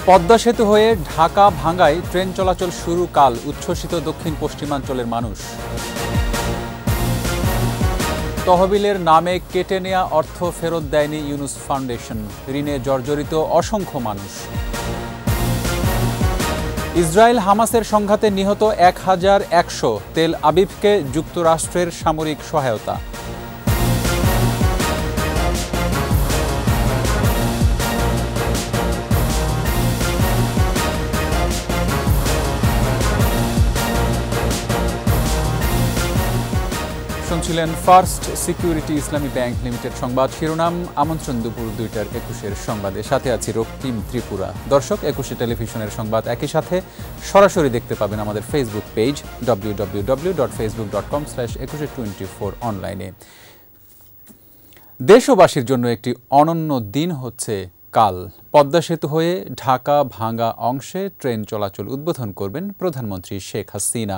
পদ্মা সেতু হয়ে ঢাকা ভাঙ্গায় ট্রেন চলাচল শুরু কাল, উচ্ছ্বসিত দক্ষিণ পশ্চিমাঞ্চলের মানুষ। তহবিলের নামে কেটে নেওয়া অর্থ ফেরত দেয়নি ইউনুস ফাউন্ডেশন, ঋণে জর্জরিত অসংখ্য মানুষ। ইসরায়েল হামাসের সংঘাতে নিহত 1100, তেল আবিবকে যুক্তরাষ্ট্রের সামরিক সহায়তা। শুনছিলেন ফার্স্ট সিকিউরিটি ইসলামী ব্যাংক লিমিটেড সংবাদ শিরোনাম। আমন্ত্রণ দুপুর 2টার 21-এর সংবাদে, সাথে আছি রক্তিম ত্রিপুরা। দর্শক, 21 টেলিভিশনের সংবাদ একই সাথে সরাসরি দেখতে পাবেন আমাদের ফেসবুক পেজ www.facebook.com/2124 অনলাইনে। দেশবাসীর জন্য একটি অনন্য দিন হচ্ছে কাল। পদ্মা সেতু হয়ে ঢাকা ভাঙ্গা অংশে ট্রেন চলাচল উদ্বোধন করবেন প্রধানমন্ত্রী শেখ হাসিনা।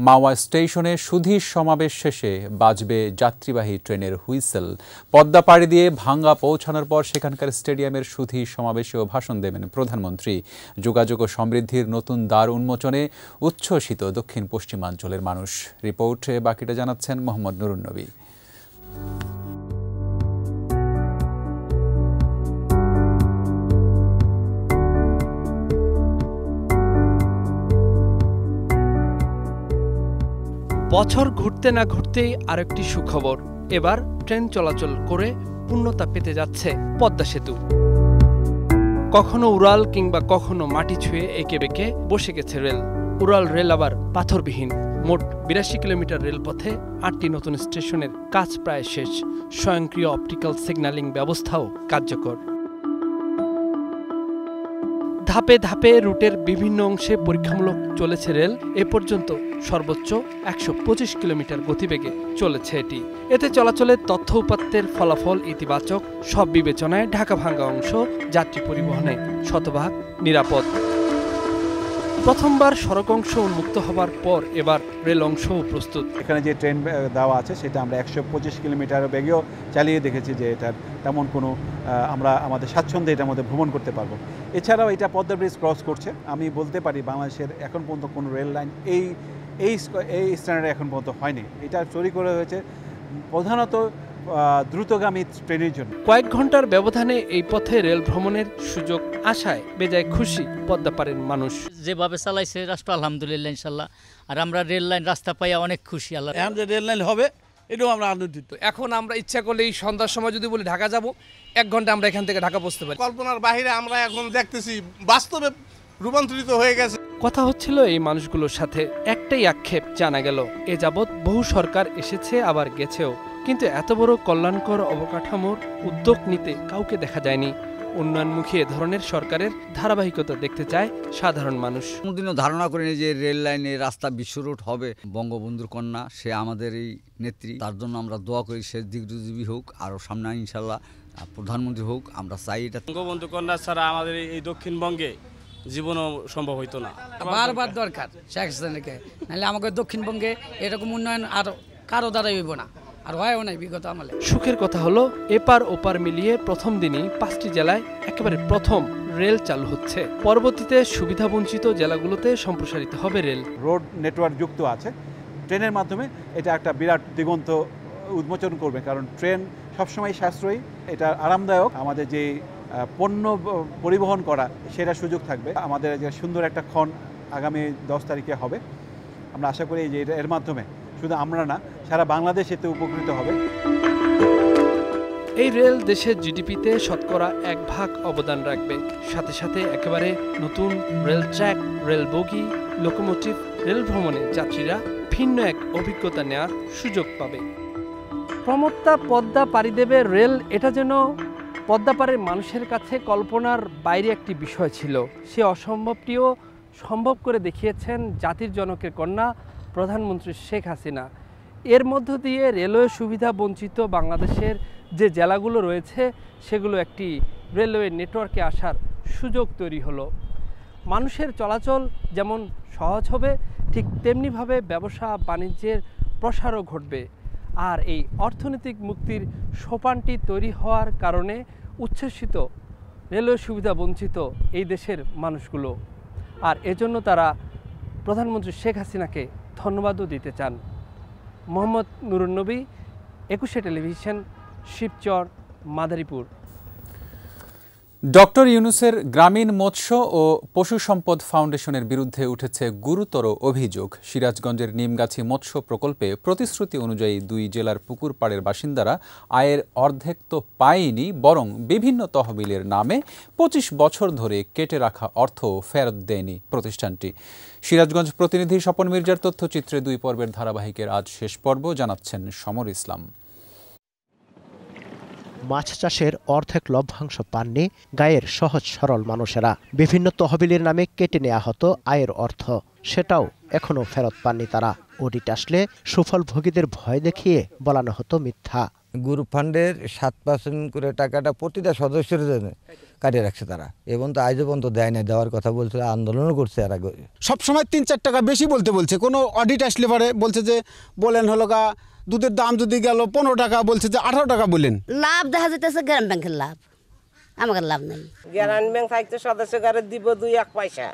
মাওয়া স্টেশনে সুধী সমাবেশ শেষে বাজবে যাত্রীবাহী ট্রেনের হুইসেল। পদ্মা পাড়ি দিয়ে ভাঙ্গা পৌঁছানোর পর সেখানকার স্টেডিয়ামের সুধী সমাবেশেও ভাষণ দেবেন প্রধানমন্ত্রী। যোগাযোগ ও সমৃদ্ধির নতুন দ্বার উন্মোচনে উচ্ছ্বসিত দক্ষিণ পশ্চিমাঞ্চলের মানুষ। রিপোর্টে বাকিটা জানাচ্ছেন মোহাম্মদ নুরুন নবী। বছর ঘুরতে না ঘুরতেই আরেকটি সুখবর, এবার ট্রেন চলাচল করে পূর্ণতা পেতে যাচ্ছে পদ্মা সেতু। কখনো উড়াল কিংবা কখনো মাটি ছুঁয়ে এঁকে বেঁকে বসে গেছে রেল। উড়াল রেল আবার পাথরবিহীন। মোট 82 কিলোমিটার রেলপথে 8টি নতুন স্টেশনের কাজ প্রায় শেষ। স্বয়ংক্রিয় অপটিক্যাল সিগন্যালিং ব্যবস্থাও কার্যকর। ধাপে ধাপে রুটের বিভিন্ন অংশে পরীক্ষামূলক চলেছে রেল। এ পর্যন্ত সর্বোচ্চ 125 কিলোমিটার গতিবেগে চলেছে এটি। এতে চলাচলের তথ্য উপাত্তের ফলাফল ইতিবাচক। সব বিবেচনায় ঢাকা ভাঙ্গা অংশ যাত্রী পরিবহনে শতভাগ নিরাপদ। প্রথমবার সড়ক অংশ উন্মুক্ত হবার পর এবার রেল অংশও প্রস্তুত। এখানে যে ট্রেন দেওয়া আছে সেটা আমরা 125 কিলোমিটার বেগেও চালিয়ে দেখেছি যে এটার তেমন কোনো আমরা আমাদের স্বাচ্ছন্দ্যে এটার মধ্যে ভ্রমণ করতে পারবো। এছাড়াও এটা পদ্মা ব্রিজ ক্রস করছে। আমি বলতে পারি বাংলাদেশের এখন পর্যন্ত কোনো রেল লাইন এই স্ট্যান্ডার্ডে এখন পর্যন্ত হয়নি। এটা তৈরি করা হয়েছে প্রধানত দ্রুতগামী ট্রেনের জন্য। কয়েক ঘন্টার ব্যবধানে এই পথে রেল ভ্রমণের সুযোগ আশায় বেজায় খুশি পদ্মাপাড়ের মানুষ। যেভাবে চালাইছে রাষ্ট্র, আলহামদুলিল্লাহ ইনশাল্লাহ। আর আমরা রেল লাইন রাস্তা পাইয়া অনেক খুশি। আল্লাহ, এখন যে রেল লাইন হবে এটাও আমরা আনন্দিত। এখন আমরা ইচ্ছা করলে এই সন্ধ্যার সময় যদি বলি ঢাকা যাব, 1 ঘন্টা আমরা এখান থেকে ঢাকা পৌঁছতে পারি। কল্পনার বাইরে আমরা এখন দেখতেছি বাস্তবে রূপান্তরিত হয়ে গেছে। কথা হচ্ছিল এই মানুষগুলোর সাথে, একটাই আক্ষেপ জানা গেল, এ যাবৎ বহু সরকার এসেছে আবার গেছেও, কিন্তু এত বড় কল্যাণকর অবকাঠামোর উদ্যোগ নিতে কাউকে দেখা যায়নি। উন্নয়নমুখী এ ধরনের সরকারের ধারাবাহিকতা দেখতে চায় সাধারণ মানুষ। কোনোদিনও ধারণা করিনি যে রেল লাইনে রাস্তা বিশ্ব রুট হবে। বঙ্গবন্ধুর কন্যা, সে আমাদের এই নেত্রী, তার জন্য আমরা দোয়া করি সে দীর্ঘজীবী হোক, আরও সামনে ইনশাল্লাহ প্রধানমন্ত্রী হোক, আমরা চাই এটা। বঙ্গবন্ধু কন্যা ছাড়া আমাদের এই দক্ষিণবঙ্গে জীবনও সম্ভব হইতো না। বারবার দরকার শেখ হাসিনাকে, নাহলে আমাকে দক্ষিণবঙ্গে এরকম উন্নয়ন আর কারো দ্বারাই হইব না, আর হয়ও নাই বিগত আমলে। সুখের কথা হলো এপার ওপার মিলিয়ে প্রথম দিনই 5টি জেলায় একেবারে প্রথম রেল চালু হচ্ছে। পরবর্তীতে সুবিধাবঞ্চিত জেলাগুলোতে সম্প্রসারিত হবে রেল। রোড নেটওয়ার্ক যুক্ত আছে ট্রেনের মাধ্যমে। এটা একটা বিরাট দিগন্ত উন্মোচন করবে, কারণ ট্রেন সবসময় সাশ্রয়ী, এটা আরামদায়ক। আমাদের যে পণ্য পরিবহন করা সেটা সুযোগ থাকবে। আমাদের যে সুন্দর একটা ক্ষণ আগামী 10 তারিখে হবে। আমরা আশা করি যে এর মাধ্যমে শুধু আমরা না, সারা বাংলাদেশ এতে উপকৃত হবে। এই রেল দেশের জিডিপিতে শতকরা 1 ভাগ অবদান রাখবে। সাথে সাথে একেবারে নতুন রেল ট্র্যাক, রেল বগি, লোকোমোটিভ, রেল ভ্রমণে যাত্রীরা ভিন্ন এক অভিজ্ঞতা নেওয়ার সুযোগ পাবে। প্রমত্তা পদ্মা পাড়ি দেবে রেল, এটা যেন পদ্মাপাড়ের মানুষের কাছে কল্পনার বাইরে একটি বিষয় ছিল। সে অসম্ভবটিও সম্ভব করে দেখিয়েছেন জাতির জনকের কন্যা প্রধানমন্ত্রী শেখ হাসিনা। এর মধ্য দিয়ে রেলওয়ে সুবিধা বঞ্চিত বাংলাদেশের যে জেলাগুলো রয়েছে সেগুলো একটি রেলওয়ে নেটওয়ার্কে আসার সুযোগ তৈরি হলো। মানুষের চলাচল যেমন সহজ হবে, ঠিক তেমনিভাবে ব্যবসা বাণিজ্যের প্রসারও ঘটবে। আর এই অর্থনৈতিক মুক্তির সোপানটি তৈরি হওয়ার কারণে উচ্ছ্বসিত রেলওয়ে সুবিধা বঞ্চিত এই দেশের মানুষগুলো, আর এজন্য তারা প্রধানমন্ত্রী শেখ হাসিনাকে ধন্যবাদও দিতে চান। মোহাম্মদ নুরুন্নবী, 21 টেলিভিশন, শিবচর, মাদারীপুর। ডক্টর ইউনূসের গ্রামীণ মৎস্য ও পশু সম্পদ ফাউন্ডেশনের বিরুদ্ধে উঠেছে গুরুতর অভিযোগ। সিরাজগঞ্জের নিমগাছি মৎস্য প্রকল্পে প্রতিশ্রুতি অনুযায়ী 2 জেলার পুকুর পাড়ের বাসিন্দারা আয়ের অর্ধেক তো পায়নি, বরং বিভিন্ন তহবিলের নামে 25 বছর ধরে কেটে রাখা অর্থ ফেরত দেয়নি প্রতিষ্ঠানটি। সিরাজগঞ্জ প্রতিনিধি স্বপন মির্জার তথ্যচিত্রে 2 পর্বের ধারাবাহিকের আজ শেষ পর্ব, জানাচ্ছেন সমর ইসলাম। মাছ চাষের অর্ধেক লভ্যাংশ পাননি গায়ের সহজ সরল মানুষেরা। বিভিন্ন তহবিলের নামে কেটে নেওয়া হতো আয়ের অর্থ, সেটাও এখনো ফেরত পাননি তারা। অডিট আসলে সুফলভোগীদের ভয় দেখিয়ে বলানো হতো মিথ্যা। গ্রুপ ফান্ডের 7% করে টাকাটা প্রতিটা সদস্যের জন্য কাটিয়ে রাখছে তারা, এবং তো আজও পর্যন্ত দেয় না, দেওয়ার কথা বলছে, আন্দোলনও করছে। এরা সবসময় 3-4 টাকা বেশি বলছে। কোনো অডিট আসলে পরে বলছে যে বলেন হলো গা দুধের দাম যদি গেল 15 টাকা, বলছে যে 18 টাকা বলেন। লাভ দেখা যেতেছে গ্রাম ব্যাংকের লাভ, আমাদের লাভ নেই। গ্রাম ব্যাংক থাকতে সদস্যকারে দিব 2-1 পয়সা,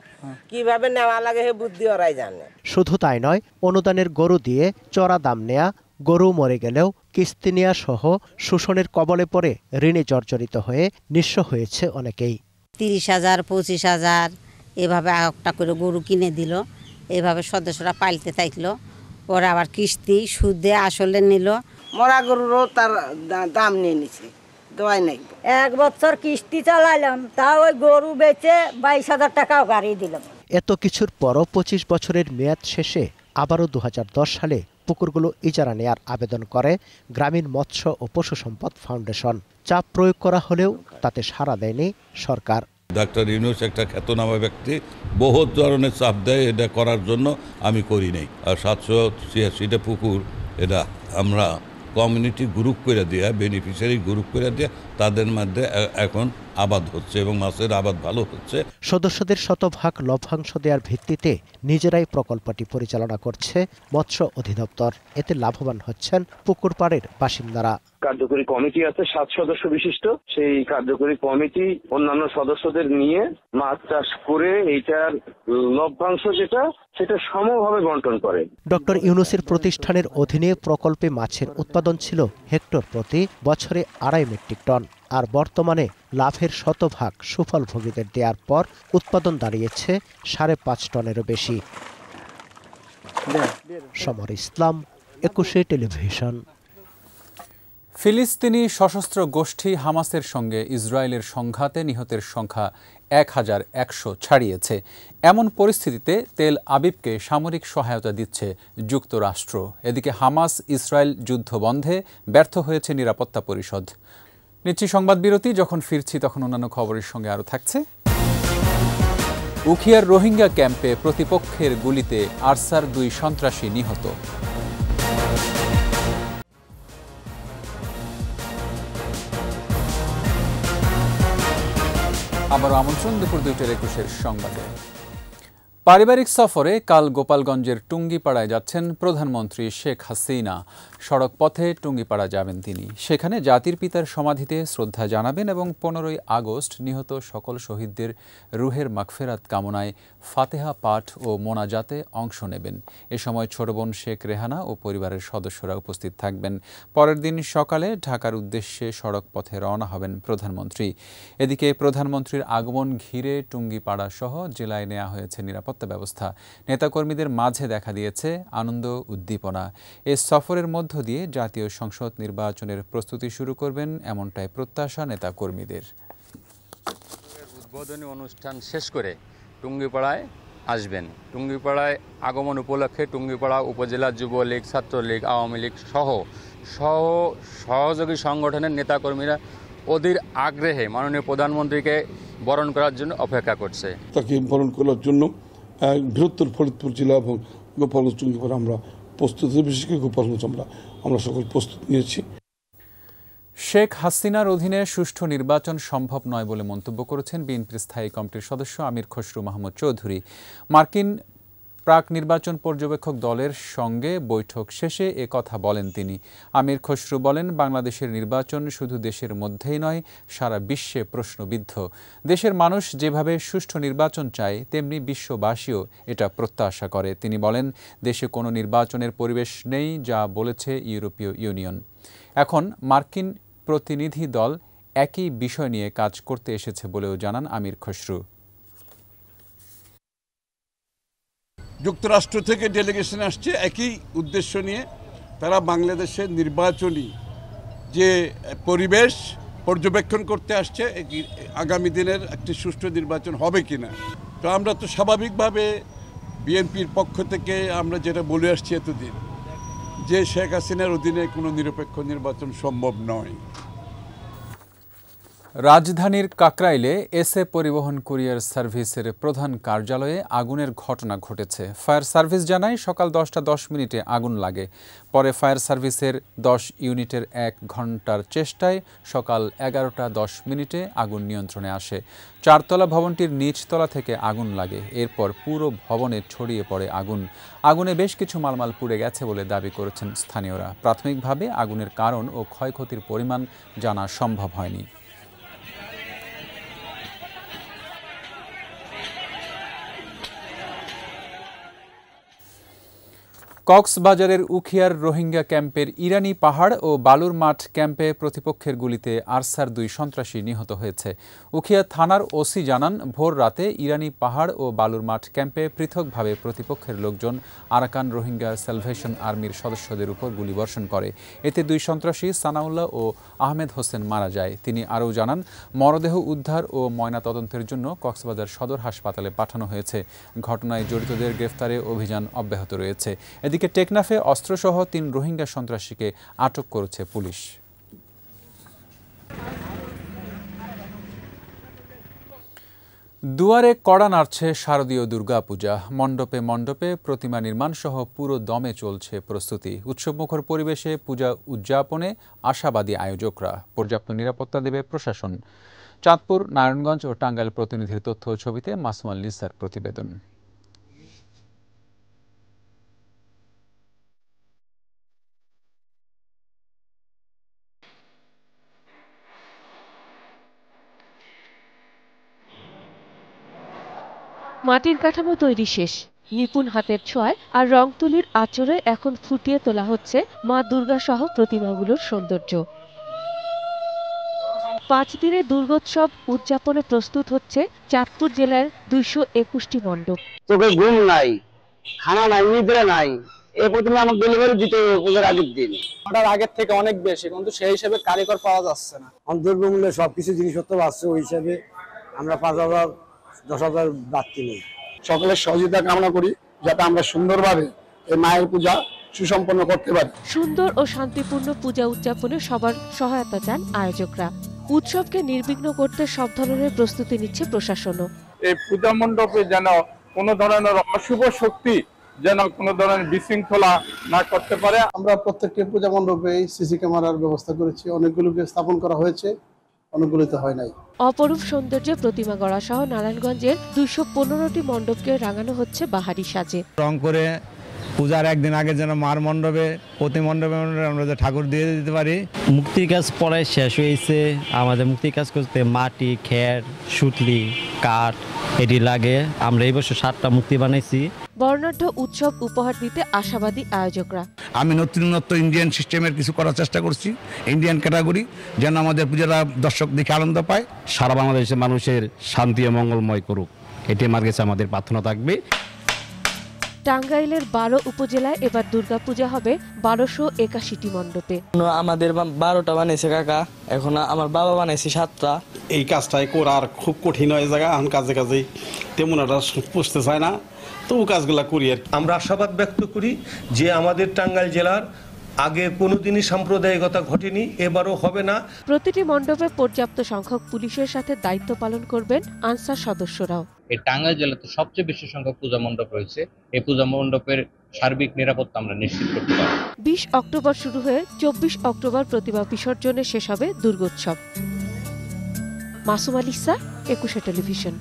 কিভাবে নেওয়া লাগে হে বুদ্ধি ওরাই জানে। শুধু তাই নয়, অনুদানের গরু দিয়ে চড়া দাম নেয়া, গরু মরে গেলেও কিস্তি নেয়া সহ শোষণের কবলে পড়ে ঋণে জর্জরিত হয়ে নিঃস্ব হয়েছে অনেকেই। 30,000, 25,000 এভাবে একটা করে গরু কিনে দিল, এভাবে সদস্যরা পালতে থাকলো। পরে আবার কিস্তি সুদে আসলে নিল। মরা গরুরও তার দাম নিয়ে নিছে, দোয়াই নাই। 1 বছর কিস্তি চালাইলাম, তা ওই গরু বেচে 22,000 টাকাও গাড়ি দিলাম। এত কিছুর পরও 25 বছরের মেয়াদ শেষে আবারও 2010 সালে পুকুরগুলো ইজারা নেয়ার আবেদন করে গ্রামীণ মৎস্য ও পশু সম্পদ ফাউন্ডেশন। চাপ প্রয়োগ করা হলেও তাতে সাড়া দেয়নি সরকার। ডক্টর ইউনূস একটা খ্যাতনামা ব্যক্তি, বহুত ধরনের চাপ দেয়, এটা করার জন্য আমি করি নাই। আর 786টা পুকুর এটা আমরা কমিউনিটি গ্রুপ করে দেওয়া, বেনিফিশিয়ারি গ্রুপ করে দেওয়া, তাদের মধ্যে এখন আবাদ হচ্ছে এবং মাছের আবাদ ভালো হচ্ছে। সদস্যদের শতভাগ লভ্যাংশ দেওয়ার ভিত্তিতে নিজেরাই প্রকল্পটি পরিচালনা করছে মৎস্য অধিদপ্তর। এতে লাভবান হচ্ছেন পুকুর পাড়ের বাসিন্দারা। কার্যকরী কমিটি আছে 7 সদস্য বিশিষ্ট, সেই কার্যকরী কমিটি অন্যান্য সদস্যদের নিয়ে মাছ চাষ করে এইটার লভ্যাংশ সেটা সমভাবে বন্টন করে। ডক্টর ইউনূসের প্রতিষ্ঠানের অধীনে প্রকল্পে মাছের উৎপাদন ছিল হেক্টর প্রতি বছরে 2.5 মেট্রিক টন, আর বর্তমানে লাভের শতভাগ সুফলভোগীদের দেওয়ার পর উৎপাদন দাঁড়িয়েছে 5.5 টনেরও বেশি। সমর ইসলাম, 21 টেলিভিশন। ফিলিস্তিনি সশস্ত্র গোষ্ঠী হামাসের সঙ্গে ইসরায়েলের সংঘাতে নিহতের সংখ্যা 1,100 ছাড়িয়েছে। এমন পরিস্থিতিতে তেল আবিবকে সামরিক সহায়তা দিচ্ছে যুক্তরাষ্ট্র। এদিকে হামাস ইসরায়েল যুদ্ধ বন্ধে ব্যর্থ হয়েছে নিরাপত্তা পরিষদ। নিচ্ছি সংবাদ বিরতি, যখন ফিরছি তখন অন্যান্য খবরের সঙ্গে আরও থাকছে। উখিয়ার রোহিঙ্গা ক্যাম্পে প্রতিপক্ষের গুলিতে আরসার 2 সন্ত্রাসী নিহত। আবারও আমন্ত্রণ দুপুর 2টার 21 সংবাদে। পারিবারিক সফরে কাল গোপালগঞ্জের টুঙ্গিপাড়ায় যাচ্ছেন প্রধানমন্ত্রী শেখ হাসিনা। সড়ক পথে টুঙ্গিপাড়া যাবেন তিনি। সেখানে জাতির পিতার সমাধিতে শ্রদ্ধা জানাবেন এবং 15ই আগস্ট নিহত সকল শহীদদের রুহের মাগফিরাত কামনায় ফাতেহা পাঠ ও মোনাজাতে অংশ নেবেন। এ সময় ছোট বোন শেখ রেহানা ও পরিবারের সদস্যরা উপস্থিত থাকবেন। পরের দিন সকালে ঢাকার উদ্দেশ্যে সড়ক পথে রওনা হবেন প্রধানমন্ত্রী। এদিকে প্রধানমন্ত্রীর আগমন ঘিরে টুঙ্গিপাড়া সহ জেলায় নেওয়া হয়েছে নিরাপত্তা ব্যবস্থা। নেতাকর্মীদের মাঝে দেখা দিয়েছে আনন্দ উদ্দীপনা। এ সফরের মধ্য দিয়ে জাতীয় সংসদ নির্বাচনের প্রস্তুতি শুরু করবেন, এমনটাই প্রত্যাশা নেতাকর্মীদের। উদ্বোধনী অনুষ্ঠান শেষ করে টুঙ্গিপাড়ায় আসবেন। টুঙ্গিপাড়ায় আগমন উপলক্ষে টুঙ্গিপাড়া উপজেলা যুবলীগ, ছাত্রলীগ, আওয়ামী লীগ সহ সহযোগী সংগঠনের নেতাকর্মীরা অধীর আগ্রহে মাননীয় প্রধানমন্ত্রীকে বরণ করার জন্য অপেক্ষা করছে। তাকে বরণ করার জন্য বৃহত্তর ফরিদপুর জেলা এবং গোপালগঞ্জ টুঙ্গিপাড়া আমরা প্রস্তুতি, বিশেষ করে গোপালগঞ্জ আমরা সকল প্রস্তুত নিয়েছি। শেখ হাসিনার অধীনে সুষ্ঠু নির্বাচন সম্ভব নয় বলে মন্তব্য করেছেন বিএনপির স্থায়ী কমিটির সদস্য আমির খসরু মাহমুদ চৌধুরী। মার্কিন প্রাক নির্বাচন পর্যবেক্ষক দলের সঙ্গে বৈঠক শেষে এ কথা বলেন তিনি। আমির খসরু বলেন, বাংলাদেশের নির্বাচন শুধু দেশের মধ্যেই নয়, সারা বিশ্বে প্রশ্নবিদ্ধ। দেশের মানুষ যেভাবে সুষ্ঠু নির্বাচন চায়, তেমনি বিশ্ববাসীও এটা প্রত্যাশা করে। তিনি বলেন, দেশে কোনো নির্বাচনের পরিবেশ নেই, যা বলেছে ইউরোপীয় ইউনিয়ন। এখন মার্কিন প্রতিনিধি দল একই বিষয় নিয়ে কাজ করতে এসেছে বলেও জানান আমির খসরু। যুক্তরাষ্ট্র থেকে ডেলিগেশন আসছে একই উদ্দেশ্য নিয়ে। তারা বাংলাদেশের নির্বাচনী যে পরিবেশ পর্যবেক্ষণ করতে আসছে, আগামী দিনের একটি সুষ্ঠু নির্বাচন হবে কিনা। তো আমরা তো স্বাভাবিকভাবে বিএনপির পক্ষ থেকে আমরা যেটা বলে আসছি এতদিন, যে শেখ হাসিনার অধীনে কোনো নিরপেক্ষ নির্বাচন সম্ভব নয়। রাজধানীর কাকরাইলে এসএ পরিবহন কুরিয়ার সার্ভিসের প্রধান কার্যালয়ে আগুনের ঘটনা ঘটেছে। ফায়ার সার্ভিস জানায়, সকাল 10টা 10 আগুন লাগে। পরে ফায়ার সার্ভিসের 10 ইউনিটের 1 ঘন্টার চেষ্টায় সকাল 11টা 10 আগুন নিয়ন্ত্রণে আসে। 4তলা ভবনটির নিচতলা থেকে আগুন লাগে। এরপর পুরো ভবনে ছড়িয়ে পড়ে আগুন। আগুনে বেশ কিছু মালামাল পুড়ে গেছে বলে দাবি করেছেন স্থানীয়রা। প্রাথমিকভাবে আগুনের কারণ ও ক্ষয়ক্ষতির পরিমাণ জানা সম্ভব হয়নি। কক্সবাজারের উখিয়ার রোহিঙ্গা ক্যাম্পের ইরানি পাহাড় ও বালুর মাঠ ক্যাম্পে প্রতিপক্ষের গুলিতে আরসার 2 সন্ত্রাসী নিহত হয়েছে। উখিয়া থানার ওসি জানান, ভোর রাতে ইরানি পাহাড় ও বালুর মাঠ ক্যাম্পে পৃথকভাবে প্রতিপক্ষের লোকজন আরাকান রোহিঙ্গা স্যালভেশন আর্মির সদস্যদের উপর গুলিবর্ষণ করে। এতে 2 সন্ত্রাসী সানাউল্লাহ ও আহমেদ হোসেন মারা যায়। তিনি আরও জানান, মরদেহ উদ্ধার ও ময়নাতদন্তের জন্য কক্সবাজার সদর হাসপাতালে পাঠানো হয়েছে। ঘটনায় জড়িতদের গ্রেফতারে অভিযান অব্যাহত রয়েছে। এদিকে টেকনাফে অস্ত্রসহ 3 রোহিঙ্গা সন্ত্রাসীকে আটক করেছে পুলিশ। দুয়ারে কড়া নাড়ছে শারদীয় দুর্গাপূজা। মণ্ডপে মণ্ডপে প্রতিমা নির্মাণ সহ পুরো দমে চলছে প্রস্তুতি। উৎসবমুখর পরিবেশে পূজা উদযাপনে আশাবাদী আয়োজকরা। পর্যাপ্ত নিরাপত্তা দেবে প্রশাসন। চাঁদপুর, নারায়ণগঞ্জ ও টাঙ্গাইল প্রতিনিধির তথ্য ও ছবিতে মাসুম লিসার প্রতিবেদন। মাটির কাঠামো তৈরি শেষ, নিপুণ হাতের ছোঁয়ায় আর রং তুলির আঁচড়ে এখন ফুটিয়ে তোলা হচ্ছে মা দুর্গা সহ প্রতিমাগুলোর সৌন্দর্য। 5 দিনের দুর্গোৎসব উদযাপনে প্রস্তুত হচ্ছে চাঁদপুর জেলার 221টি মণ্ডপ। তোকে ঘুম নাই, খানা নাই, নিদ্রা নাই। এই প্রতিমা আমাকে ডেলিভারি দিতে হবে আগের দিন। ওটার আগের থেকে অনেক বেশি, কিন্তু সেই হিসেবে কারিগর পাওয়া যাচ্ছে না। দ্রব্যমূল্যে সবকিছু জিনিসপত্র বাড়ছে, ওই হিসাবে আমরা 5,000-10,000 বাড়তি নেই। সকলের সহযোগিতা কামনা করি, যাতে আমরা সুন্দরভাবে এই মায়ের পূজা সুসম্পন্ন করতে পারি। সুন্দর ও শান্তিপূর্ণ পূজা উদযাপনে সবার সহায়তা চান আয়োজকরা। উৎসবকে নির্বিঘ্ন করতে সব ধরনের প্রস্তুতি নিচ্ছে প্রশাসনও। এই পূজা মণ্ডপে যেন কোনো ধরনের অশুভ শক্তি যেন কোনো ধরনের বিশৃঙ্খলা না করতে পারে। আমরা প্রত্যেকটি পূজা মণ্ডপে সিসি ক্যামেরার ব্যবস্থা করেছি। অনেকগুলোকে স্থাপন করা হয়েছে, অনেকগুলোতে হয় নাই। অপরূপ সৌন্দর্যে প্রতিমা গড়া সহ নারায়ণগঞ্জের 215টি মণ্ডপকে রাঙানো হচ্ছে বাহারি সাজে। রং করে পূজার একদিন আগে যেন মার মণ্ডপে প্রতি মণ্ডপে আমরা যে ঠাকুর দিয়ে দিতে পারি। মুক্তির কাজ পরে শেষ হয়েছে। আমাদের মুক্তির কাজ করতে মাটি, খের, সুতলি, কাঠ এটি লাগে। আমরা এই বছর 7টা মূর্তি বানাইছি। বর্ণাঢ্য উৎসব উপহার দিতে আশাবাদী আয়োজকরা। আমি নতুনত্ব ইন্ডিয়ান সিস্টেমের কিছু করার চেষ্টা করছি, ইন্ডিয়ান ক্যাটাগরি, যেন আমাদের পূজাটা দর্শক দেখে আনন্দ পায়। সারা বাংলাদেশের মানুষের শান্তি ও মঙ্গলময় করুক, এটি আমার কাছে আমাদের প্রার্থনা থাকবে। টাঙ্গাইলের 12 উপজেলায় এবার দুর্গাপূজা হবে 1281টি মণ্ডপে। আমাদের 12টা বানাইছে কাকা, এখন আমার বাবা বানাইছে 7টা। এই কাজটাই করার খুব কঠিন হয়ে যায়, এখন কাজে কাজে তেমন একটা পুষতে চায় না, তবু কাজগুলা করি আর। আমরা আশাবাদ ব্যক্ত করি যে আমাদের টাঙ্গাইল জেলার আগে কোনোদিনই সাম্প্রদায়িকতা ঘটেনি, এবারও হবে না। প্রতিটি মণ্ডপে পর্যাপ্ত সংখ্যক পুলিশের সাথে দায়িত্ব পালন করবেন আনসার সদস্যরাও। এই টাঙ্গাইল জেলাতে সবচেয়ে বেশি সংখ্যক পূজা মণ্ডপ রয়েছে। এই পূজা মণ্ডপের সার্বিক নিরাপত্তা আমরা নিশ্চিত করতে পারব। 20 অক্টোবর শুরু হয়ে 24 অক্টোবর প্রতিমা বিসর্জনে শেষ হবে দুর্গোৎসব। Masum Lisa, 21 television.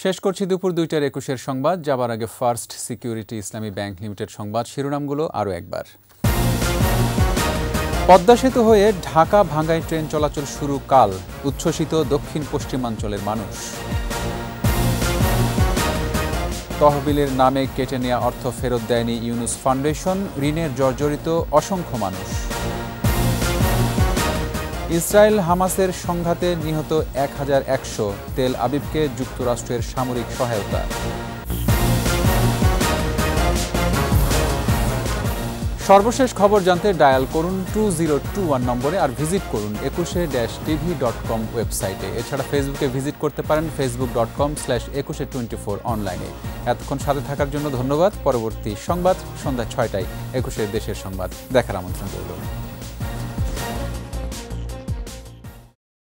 শেষ করছি দুপুর 2টার 21-এর সংবাদ। যাবার আগে ফার্স্ট সিকিউরিটি ইসলামী ব্যাংক লিমিটেড সংবাদ শিরোনামগুলো আরও একবার। পদ্মা সেতু হয়ে ঢাকা ভাঙ্গায় ট্রেন চলাচল শুরু কাল, উচ্ছ্বসিত দক্ষিণ পশ্চিমাঞ্চলের মানুষ। তহবিলের নামে কেটে নেওয়া অর্থ ফেরত দেয়নি ইউনুস ফাউন্ডেশন, ঋণের জর্জরিত অসংখ্য মানুষ। ইসরায়েল হামাসের সংঘাতে নিহত 1100, তেল আবিবকে যুক্তরাষ্ট্রের সামরিক সহায়তা। সর্বশেষ খবর জানতে ডায়াল করুন 2021 নম্বরে আর ভিজিট করুন ekushe-tv.com ওয়েবসাইটে। এছাড়া ফেসবুকে ভিজিট করতে পারেন facebook.com/ekushe24 অনলাইনে। এতক্ষণ সাথে থাকার জন্য ধন্যবাদ। পরবর্তী সংবাদ সন্ধ্যা 6টায় একুশের দেশের সংবাদ দেখার আমন্ত্রণ রইল।